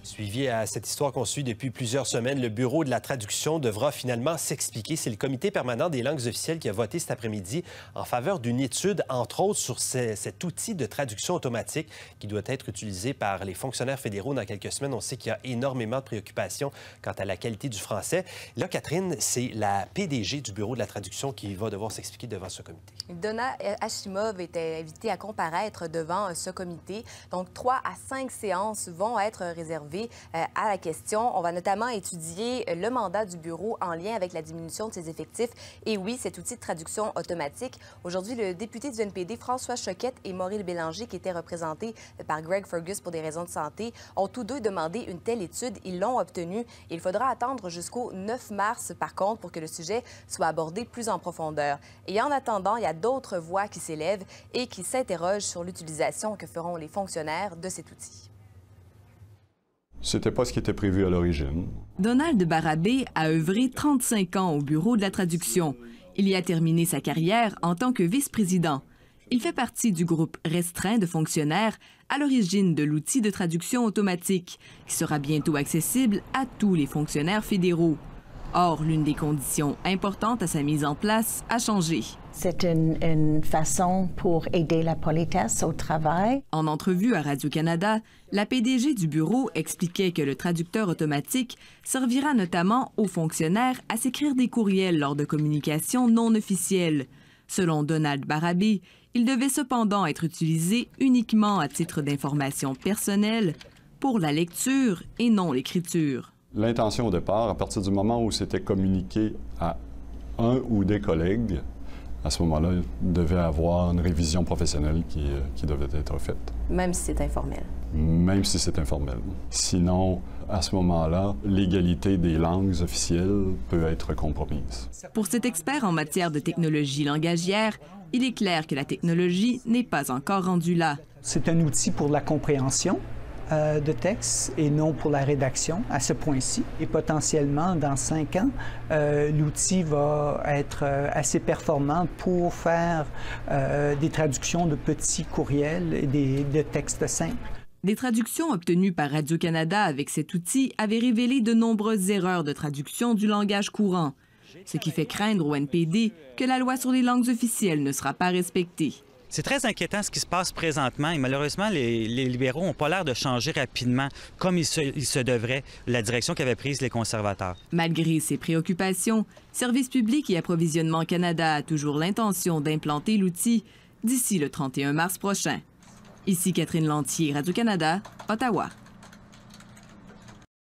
Suivi à cette histoire qu'on suit depuis plusieurs semaines, le Bureau de la traduction devra finalement s'expliquer. C'est le Comité permanent des langues officielles qui a voté cet après-midi en faveur d'une étude, entre autres, sur cet outil de traduction automatique qui doit être utilisé par les fonctionnaires fédéraux dans quelques semaines. On sait qu'il y a énormément de préoccupations quant à la qualité du français. Là, Catherine, c'est la PDG du Bureau de la traduction qui va devoir s'expliquer devant ce comité. Donna Hashimov était invitée à comparaître devant ce comité. Donc, 3 à 5 séances vont être réservées à la question. On va notamment étudier le mandat du bureau en lien avec la diminution de ses effectifs et oui, cet outil de traduction automatique. Aujourd'hui, le député du NPD, François Choquette et Maurice Bélanger, qui étaient représentés par Greg Fergus pour des raisons de santé, ont tous deux demandé une telle étude. Ils l'ont obtenue. Il faudra attendre jusqu'au 9 mars, par contre, pour que le sujet soit abordé plus en profondeur. Et en attendant, il y a d'autres voix qui s'élèvent et qui s'interrogent sur l'utilisation que feront les fonctionnaires de cet outil. C'était pas ce qui était prévu à l'origine. Donald Barabé a œuvré 35 ans au Bureau de la traduction. Il y a terminé sa carrière en tant que vice-président. Il fait partie du groupe restreint de fonctionnaires à l'origine de l'outil de traduction automatique, qui sera bientôt accessible à tous les fonctionnaires fédéraux. Or, l'une des conditions importantes à sa mise en place a changé. C'est une façon pour aider la politesse au travail. En entrevue à Radio-Canada, la PDG du bureau expliquait que le traducteur automatique servira notamment aux fonctionnaires à s'écrire des courriels lors de communications non officielles. Selon Donald Barabé, il devait cependant être utilisé uniquement à titre d'information personnelle pour la lecture et non l'écriture. L'intention au départ, à partir du moment où c'était communiqué à un ou des collègues, à ce moment-là, il devait avoir une révision professionnelle qui devait être faite. Même si c'est informel. Même si c'est informel. Sinon, à ce moment-là, l'égalité des langues officielles peut être compromise. Pour cet expert en matière de technologie langagière, il est clair que la technologie n'est pas encore rendue là. C'est un outil pour la compréhension de texte et non pour la rédaction à ce point-ci. Et potentiellement, dans 5 ans, l'outil va être assez performant pour faire des traductions de petits courriels et de textes simples. Des traductions obtenues par Radio-Canada avec cet outil avaient révélé de nombreuses erreurs de traduction du langage courant, ce qui fait craindre au NPD que la loi sur les langues officielles ne sera pas respectée. C'est très inquiétant ce qui se passe présentement et malheureusement, les libéraux n'ont pas l'air de changer rapidement comme il se devrait la direction qu'avaient prise les conservateurs. Malgré ces préoccupations, Service public et Approvisionnement Canada a toujours l'intention d'implanter l'outil d'ici le 31 mars prochain. Ici Catherine Lantier, Radio-Canada, Ottawa.